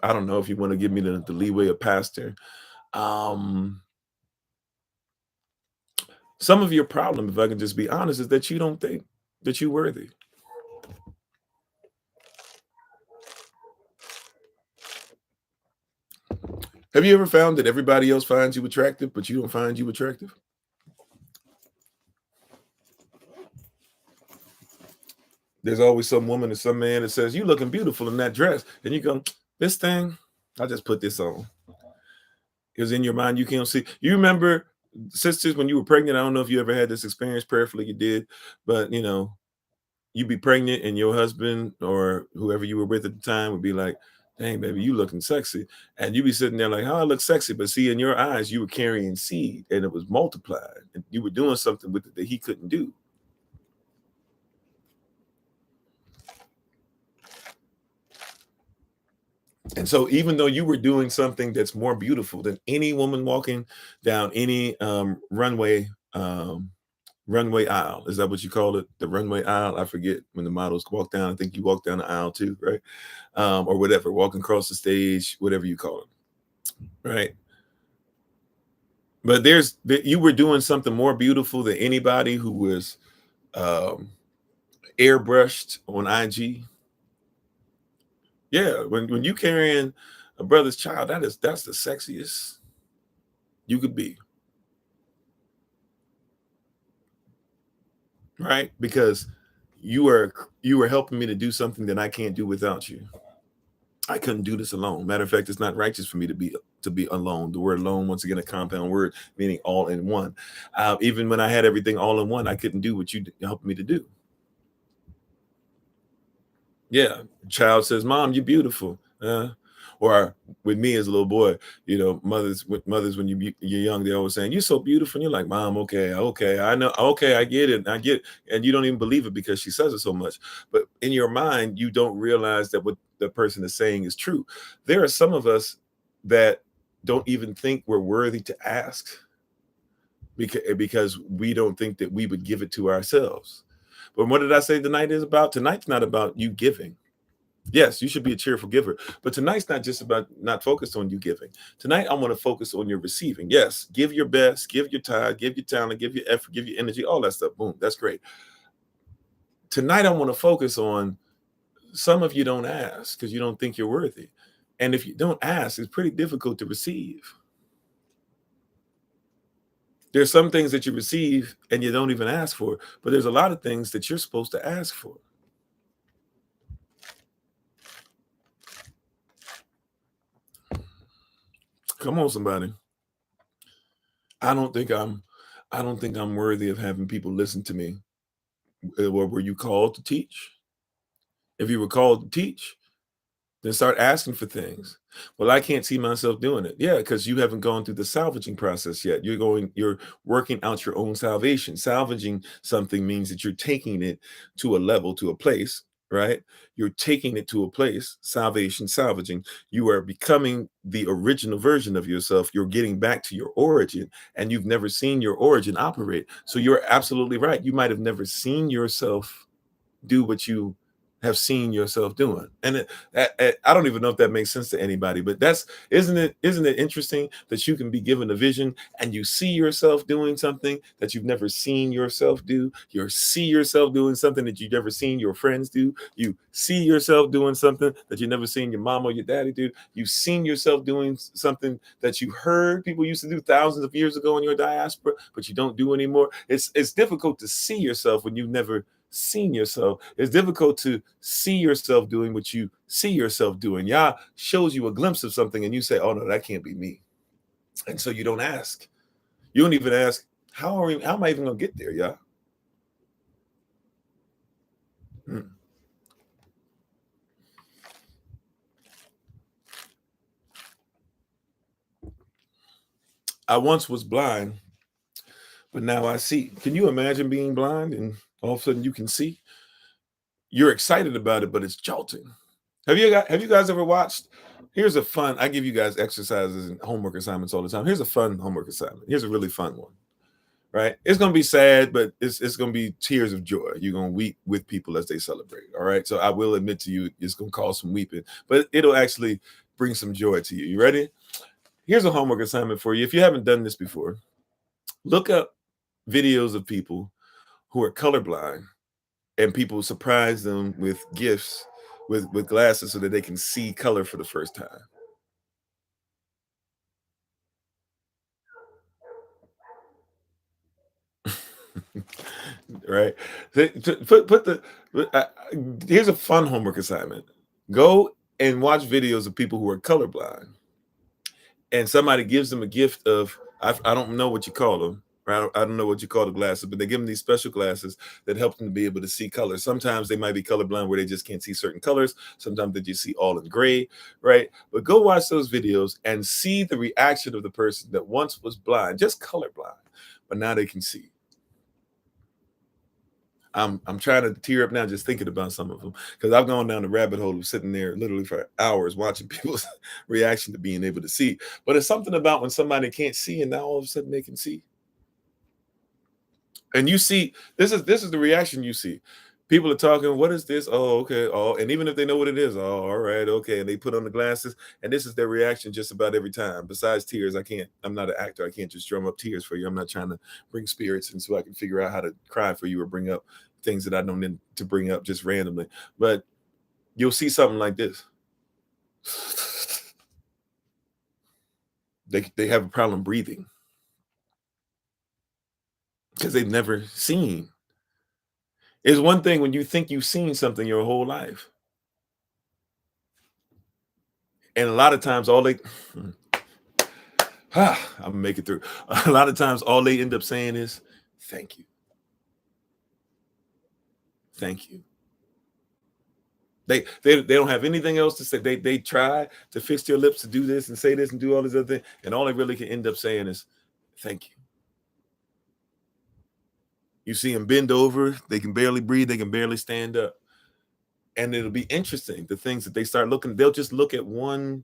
I don't know if you want to give me the leeway of pastor. Um, some of your problem, if I can just be honest, is that you don't think that you're worthy. Have you ever found that everybody else finds you attractive, but you don't find you attractive? There's always some woman or some man that says, "You looking beautiful in that dress." And you go, "This thing, I just put this on." Because in your mind, you can't see. You remember, sisters, when you were pregnant, I don't know if you ever had this experience, prayerfully you did, but you'd be pregnant and your husband or whoever you were with at the time would be like, "Dang, baby, you looking sexy." And you'd be sitting there like, "How I look sexy?" But see, in your eyes, you were carrying seed and it was multiplied. And you were doing something with it that he couldn't do. And so even though you were doing something that's more beautiful than any woman walking down any runway aisle, is that what you call it? The runway aisle? I forget when the models walk down. I think you walk down the aisle too, right? Or whatever, walking across the stage, whatever you call it, right? But you were doing something more beautiful than anybody who was um, airbrushed on IG. Yeah, when you carrying a brother's child, that's the sexiest you could be, right? Because you are helping me to do something that I can't do without you. I couldn't do this alone. Matter of fact, it's not righteous for me to be alone. The word alone, once again, a compound word meaning all in one. Even when I had everything all in one, I couldn't do what you helped me to do. Yeah, child says, "Mom, you're beautiful." Or with me as a little boy, mothers when you're young, they're always saying, "You're so beautiful," and you're like, "Mom, okay, okay, I know, okay, I get it, I get it," and you don't even believe it because she says it so much. But in your mind, you don't realize that what the person is saying is true. There are some of us that don't even think we're worthy to ask because we don't think that we would give it to ourselves. But what did I say tonight is about? Tonight's not about you giving. Yes, you should be a cheerful giver. But tonight's not just about not focused on you giving. Tonight, I want to focus on your receiving. Yes, give your best, give your time, give your talent, give your effort, give your energy, all that stuff. Boom, that's great. Tonight, I want to focus on some of you don't ask because you don't think you're worthy. And if you don't ask, it's pretty difficult to receive. There's some things that you receive and you don't even ask for, but there's a lot of things that you're supposed to ask for. Come on, somebody. I don't think I'm I don't think I'm worthy of having people listen to me. Or were you called to teach? If you were called to teach, then start asking for things. Well, I can't see myself doing it. Yeah, because you haven't gone through the salvaging process yet. You're working out your own salvation. Salvaging something means that you're taking it to a level, to a place, right? You're taking it to a place, salvation, salvaging. You are becoming the original version of yourself. You're getting back to your origin, and you've never seen your origin operate. So you're absolutely right. You might have never seen yourself do what you have seen yourself doing. And I don't even know if that makes sense to anybody, but that's isn't it interesting that you can be given a vision and you see yourself doing something that you've never seen yourself do. You see yourself doing something that you've never seen your friends do. You see yourself doing something that you've never seen your mom or your daddy do. You've seen yourself doing something that you heard people used to do thousands of years ago in your diaspora, but you don't do anymore. It's difficult to see yourself when you've never seen yourself. It's difficult to see yourself doing what you see yourself doing. Yah shows you a glimpse of something and you say, "Oh no, that can't be me." And so you don't ask. You don't even ask, how am I even gonna get there, Yah? Hmm. I once was blind, but now I see. Can you imagine being blind and all of a sudden you can see? You're excited about it, but it's jolting. Have you guys ever watched? Here's a fun. I give you guys exercises and homework assignments all the time. Here's a fun homework assignment. Here's a really fun one. Right? It's gonna be sad, but it's gonna be tears of joy. You're gonna weep with people as they celebrate. All right. So I will admit to you, it's gonna cause some weeping, but it'll actually bring some joy to you. You ready? Here's a homework assignment for you. If you haven't done this before, look up videos of people who are colorblind, and people surprise them with gifts with glasses so that they can see color for the first time. Right? Put the here's a fun homework assignment. Go and watch videos of people who are colorblind, and somebody gives them a gift of, I don't know what you call them. Right? I don't know what you call the glasses, but they give them these special glasses that help them to be able to see color. Sometimes they might be colorblind where they just can't see certain colors. Sometimes they just see all in gray, right? But go watch those videos and see the reaction of the person that once was blind, just colorblind, but now they can see. I'm trying to tear up now just thinking about some of them, because I've gone down the rabbit hole of sitting there literally for hours watching people's reaction to being able to see. But it's something about when somebody can't see and now all of a sudden they can see. And you see, this is the reaction you see. People are talking, what is this? Oh, okay. Oh, and even if they know what it is, oh, all right, okay. And they put on the glasses, and this is their reaction just about every time. Besides tears, I'm not an actor. I can't just drum up tears for you. I'm not trying to bring spirits and so I can figure out how to cry for you or bring up things that I don't need to bring up just randomly. But you'll see something like this. They have a problem breathing because they've never seen. It's one thing when you think you've seen something your whole life. And a lot of times all they I'm gonna make it through. A lot of times all they end up saying is thank you. Thank you. They don't have anything else to say. They try to fix their lips to do this and say this and do all this other thing. And all they really can end up saying is thank you. You see them bend over, they can barely breathe, they can barely stand up. And it'll be interesting, the things that they start looking, they'll just look at one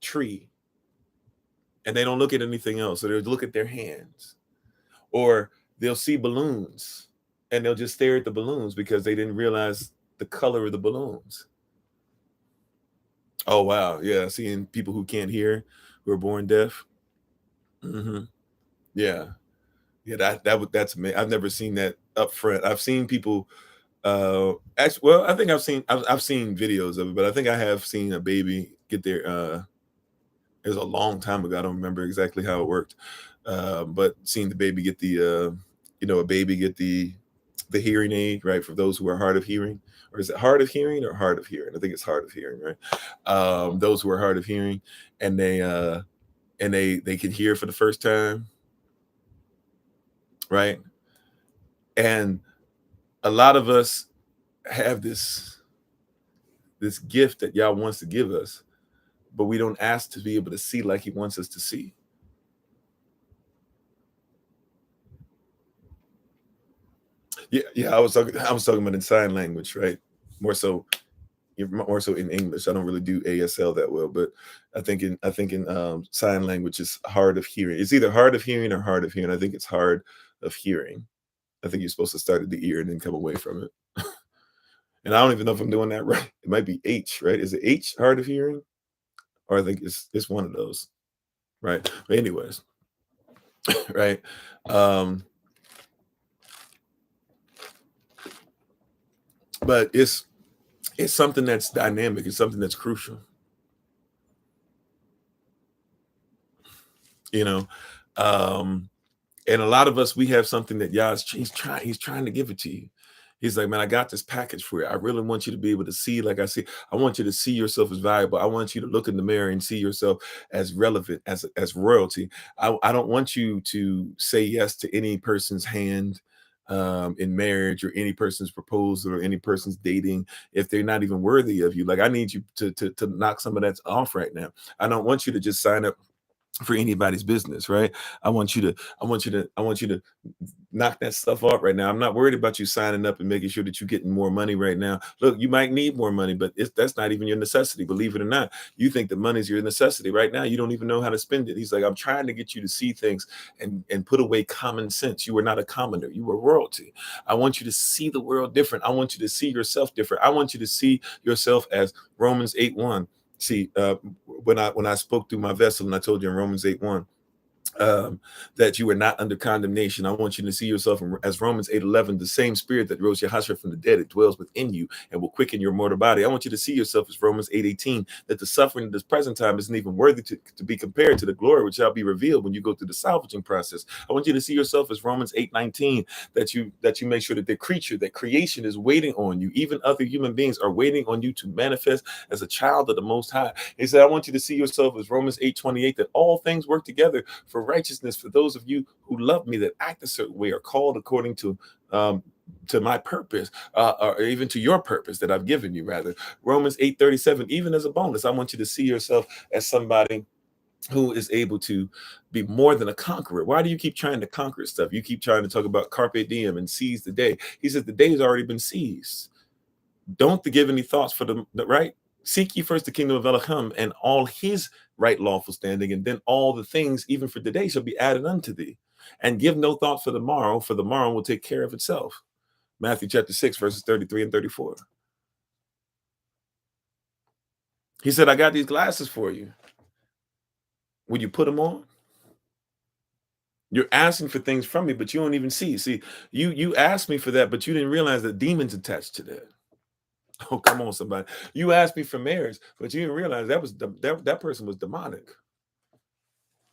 tree and they don't look at anything else. So they'll look at their hands, or they'll see balloons and they'll just stare at the balloons because they didn't realize the color of the balloons. Oh wow, yeah, seeing people who can't hear, who are born deaf. Hmm. Yeah, yeah, that's me. I've never seen that up front. I've seen people. Actually, well, I think I've seen videos of it, but I think I have seen a baby get their. It was a long time ago. I don't remember exactly how it worked, but seeing the baby get a baby get the hearing aid, right, for those who are hard of hearing, or is it hard of hearing or hard of hearing? I think it's hard of hearing, right? Those who are hard of hearing, and they can hear for the first time, right? And a lot of us have this gift that Yah wants to give us, but we don't ask to be able to see like He wants us to see. Yeah. I was talking about in sign language, right? More so, more so in English. I don't really do ASL that well, but I think in sign language is hard of hearing. It's either hard of hearing or hard of hearing. I think it's hard of hearing. I think you're supposed to start at the ear and then come away from it. And I don't even know if I'm doing that right. It might be H, right? Is it H, hard of hearing? Or I think it's one of those, right? But anyways, right? Um, but it's something that's dynamic. It's something that's crucial. You know, um, and a lot of us, we have something that Yah's he's trying to give it to you. He's like, man, I got this package for you. I really want you to be able to see like I see. I want you to see yourself as valuable. I want you to look in the mirror and see yourself as relevant, as royalty. I don't want you to say yes to any person's hand in marriage, or any person's proposal, or any person's dating, if they're not even worthy of you. Like, I need you to knock some of that off right now. I don't want you to just sign up for anybody's business, right? I want you to knock that stuff off right now. I'm not worried about you signing up and making sure that you're getting more money right now. Look, you might need more money, but that's not even your necessity. Believe it or not, you think that money's your necessity right now. You don't even know how to spend it. He's like, I'm trying to get you to see things and put away common sense. You are not a commoner. You are royalty. I want you to see the world different. I want you to see yourself different. I want you to see yourself as Romans 8:1. See, when I spoke through my vessel and I told you in Romans 8:1, that you are not under condemnation. I want you to see yourself as Romans 8:11, the same spirit that rose Yahashua from the dead, it dwells within you and will quicken your mortal body. I want you to see yourself as Romans 8:18, that the suffering of this present time isn't even worthy to be compared to the glory which shall be revealed when you go through the salvaging process. I want you to see yourself as Romans 8:19, that you make sure that the creature, that creation is waiting on you. Even other human beings are waiting on you to manifest as a child of the Most High. He said, I want you to see yourself as Romans 8:28, that all things work together for righteousness for those of you who love me, that act a certain way, are called according to my purpose, or even to your purpose that I've given you, rather. Romans 8:37, even as a bonus, I want you to see yourself as somebody who is able to be more than a conqueror. Why do you keep trying to conquer stuff? You keep trying to talk about carpe diem and seize the day. He says the day has already been seized. Don't give any thoughts for the right. Seek ye first the kingdom of Elohim and all his right lawful standing, and then all the things, even for today, shall be added unto thee. And give no thought for the morrow will take care of itself. Matthew chapter 6, verses 33 and 34. He said, I got these glasses for you. Will you put them on? You're asking for things from me, but you don't even see. See, you asked me for that, but you didn't realize that demons attached to that. Oh, come on, somebody. You asked me for marriage, but you didn't realize that person was demonic.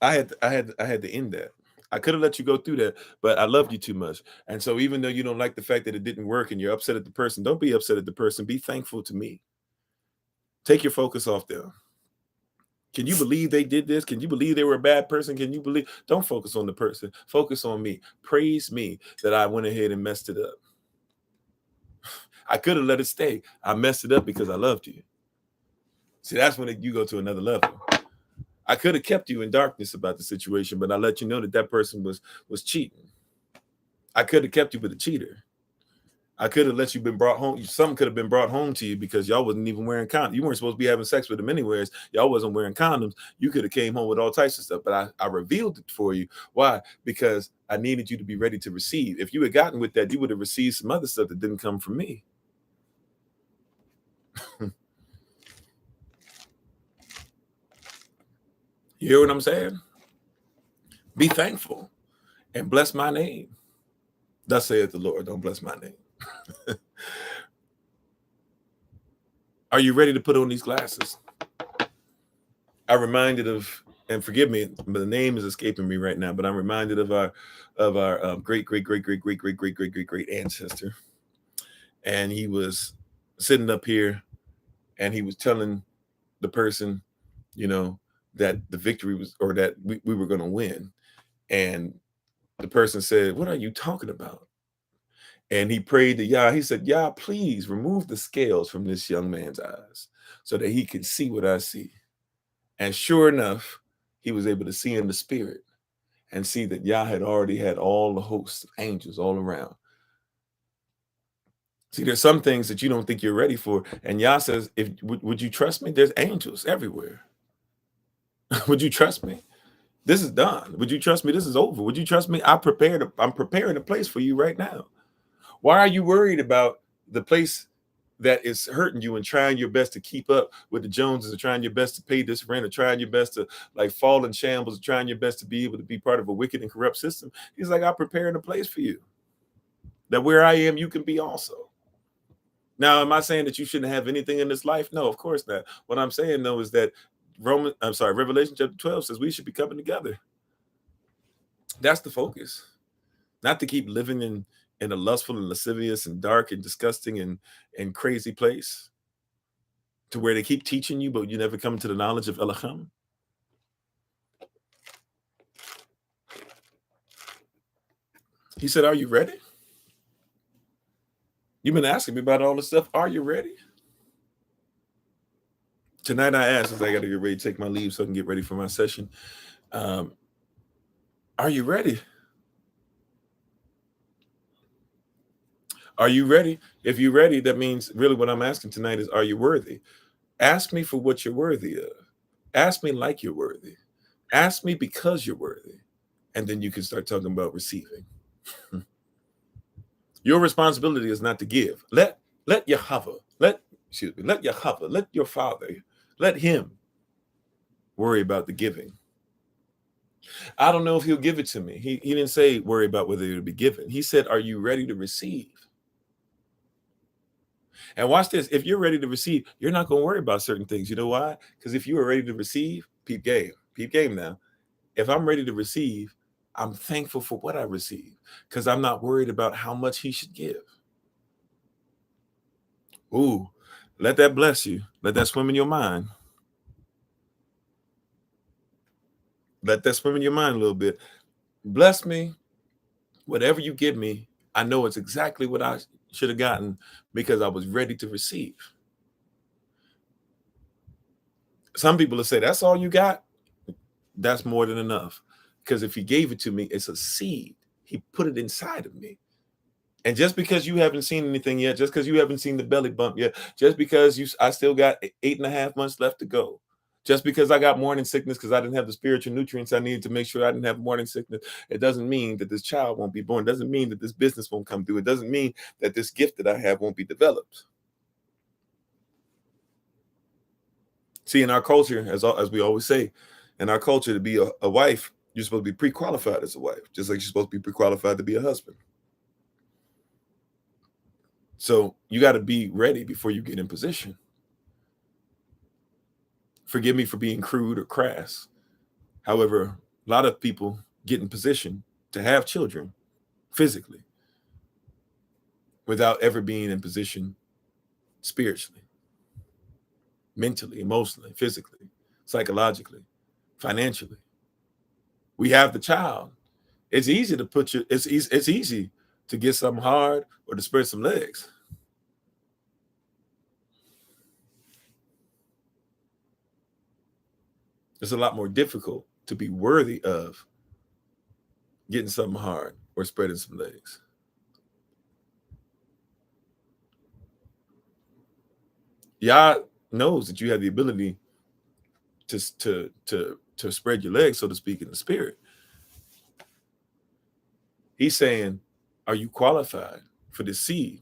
I had to end that. I could have let you go through that, but I loved you too much. And so even though you don't like the fact that it didn't work and you're upset at the person, don't be upset at the person. Be thankful to me. Take your focus off them. Can you believe they did this? Can you believe they were a bad person? Can you believe? Don't focus on the person. Focus on me. Praise me that I went ahead and messed it up. I could have let it stay. I messed it up because I loved you. See, that's when you go to another level. I could have kept you in darkness about the situation, but I let you know that person was cheating. I could have kept you with a cheater. I could have let you been brought home. Something could have been brought home to you because y'all wasn't even wearing condoms. You weren't supposed to be having sex with them anyways. Y'all wasn't wearing condoms. You could have came home with all types of stuff, but I revealed it for you. Why? Because I needed you to be ready to receive. If you had gotten with that, you would have received some other stuff that didn't come from me. You hear what I'm saying? Be thankful and bless my name. Thus saith the Lord, don't bless my name. Are you ready to put on these glasses? I'm reminded of, and forgive me, but the name is escaping me right now, but I'm reminded of our great ancestor. And he was sitting up here and he was telling the person, that the victory was, or that we were going to win. And the person said, what are you talking about? And he prayed to Yah. He said, Yah, please remove the scales from this young man's eyes so that he can see what I see. And sure enough, he was able to see in the spirit and see that Yah had already had all the hosts of angels all around. See, there's some things that you don't think you're ready for. And Yah says, would you trust me? There's angels everywhere. Would you trust me? This is done. Would you trust me? This is over. Would you trust me? I'm preparing a place for you right now. Why are you worried about the place that is hurting you and trying your best to keep up with the Joneses, or trying your best to pay this rent, or trying your best to fall in shambles, or trying your best to be able to be part of a wicked and corrupt system? He's like, I'm preparing a place for you, that where I am, you can be also. Now, am I saying that you shouldn't have anything in this life? No, of course not. What I'm saying, though, is that Revelation chapter 12 says we should be coming together. That's the focus. Not to keep living in a lustful and lascivious and dark and disgusting and crazy place, to where they keep teaching you, but you never come to the knowledge of Elohim. He said, are you ready? You've been asking me about all this stuff. Are you ready? Tonight I asked, as I got to get ready to take my leave so I can get ready for my session. Are you ready? Are you ready? If you're ready, that means really what I'm asking tonight is, are you worthy? Ask me for what you're worthy of. Ask me like you're worthy. Ask me because you're worthy. And then you can start talking about receiving. Your responsibility is not to give. Let Yahweh, let Yahweh, let your Father Let him worry about the giving. I don't know if he'll give it to me. He didn't say worry about whether it'll be given. He said, are you ready to receive? And watch this. If you're ready to receive, you're not going to worry about certain things. You know why? Because if you are ready to receive, peep game now. If I'm ready to receive, I'm thankful for what I receive because I'm not worried about how much he should give. Ooh, let that bless you. Let that swim in your mind. Let that swim in your mind a little bit. Bless me. Whatever you give me, I know it's exactly what I should have gotten because I was ready to receive. Some people will say, that's all you got? That's more than enough. Because if he gave it to me, it's a seed. He put it inside of me. And just because you haven't seen anything yet, just because you haven't seen the belly bump yet, just because I still got 8.5 months left to go, just because I got morning sickness because I didn't have the spiritual nutrients I needed to make sure I didn't have morning sickness, it doesn't mean that this child won't be born. It doesn't mean that this business won't come through. It doesn't mean that this gift that I have won't be developed. See, in our culture, as we always say, in our culture, to be a wife, you're supposed to be pre-qualified as a wife, just like you're supposed to be pre-qualified to be a husband. So you got to be ready before you get in position. Forgive me for being crude or crass. However, a lot of people get in position to have children physically without ever being in position spiritually, mentally, emotionally, physically, psychologically, financially. We have the child. It's easy to it's easy to get something hard or to spread some legs. It's a lot more difficult to be worthy of getting something hard or spreading some legs. Yah knows that you have the ability to spread your legs, so to speak, in the spirit. He's saying, are you qualified for this seed?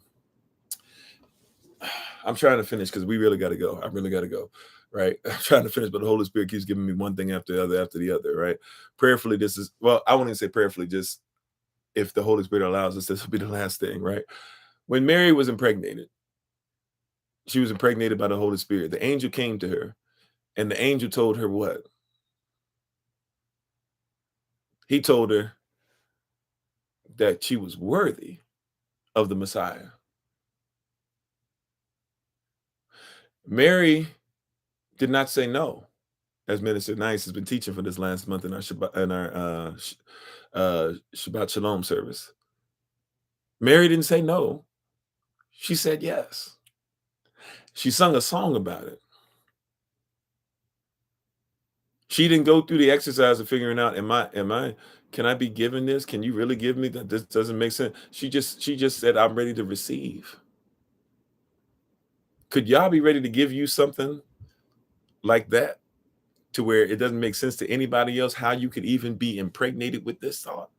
I'm trying to finish because we really got to go. I really got to go, right? I'm trying to finish, but the Holy Spirit keeps giving me one thing after the other, right? Prayerfully, this is, well, I won't even say prayerfully, just if the Holy Spirit allows us, this will be the last thing, right? When Mary was impregnated, she was impregnated by the Holy Spirit. The angel came to her, and the angel told her what? He told her that she was worthy of the Messiah. Mary did not say no, as Minister Nice has been teaching for this last month in our Shabbat Shalom service. Mary didn't say no. She said yes. She sung a song about it. She didn't go through the exercise of figuring out, can I be given this? Can you really give me that? This doesn't make sense. She just said, I'm ready to receive. Could y'all be ready to give you something like that to where it doesn't make sense to anybody else how you could even be impregnated with this thought?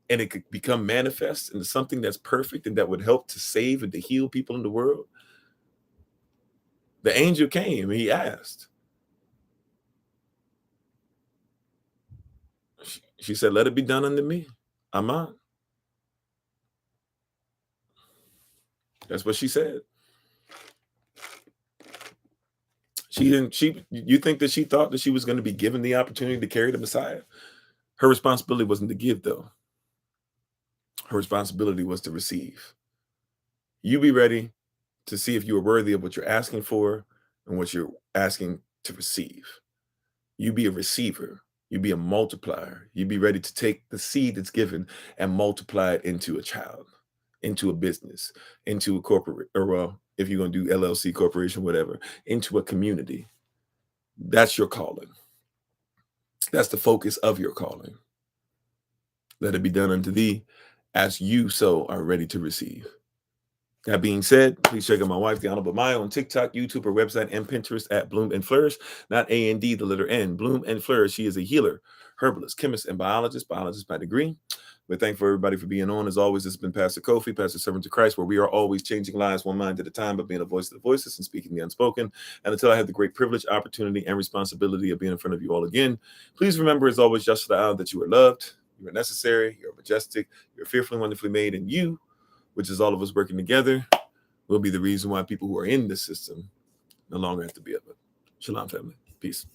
And it could become manifest into something that's perfect and that would help to save and to heal people in the world. The angel came and he asked. She said, let it be done unto me. Amen. That's what she said. You think that she thought that she was going to be given the opportunity to carry the Messiah? Her responsibility wasn't to give, though. Her responsibility was to receive. You be ready to see if you are worthy of what you're asking for and what you're asking to receive. You be a receiver. You be a multiplier. You be ready to take the seed that's given and multiply it into a child, into a business, into a corporate, or well, if you're going to do LLC, corporation, whatever, into a community. That's your calling. That's the focus of your calling. Let it be done unto thee as you so are ready to receive. That being said, please check out my wife, the Honorable Maya, on TikTok, YouTube, her website, and Pinterest at Bloom and Flourish. Not A-N-D, the letter N. Bloom and Flourish. She is a healer, herbalist, chemist, and biologist by degree. But thankful for everybody for being on. As always, this has been Pastor Kofi, Pastor Servant to Christ, where we are always changing lives one mind at a time, but being a voice of the voiceless and speaking the unspoken. And until I have the great privilege, opportunity, and responsibility of being in front of you all again, please remember, as always, just for the hour, that you are loved, you are necessary, you're majestic, you're fearfully and wonderfully made, and you, which is all of us working together, will be the reason why people who are in this system no longer have to be of it. Shalom, family. Peace.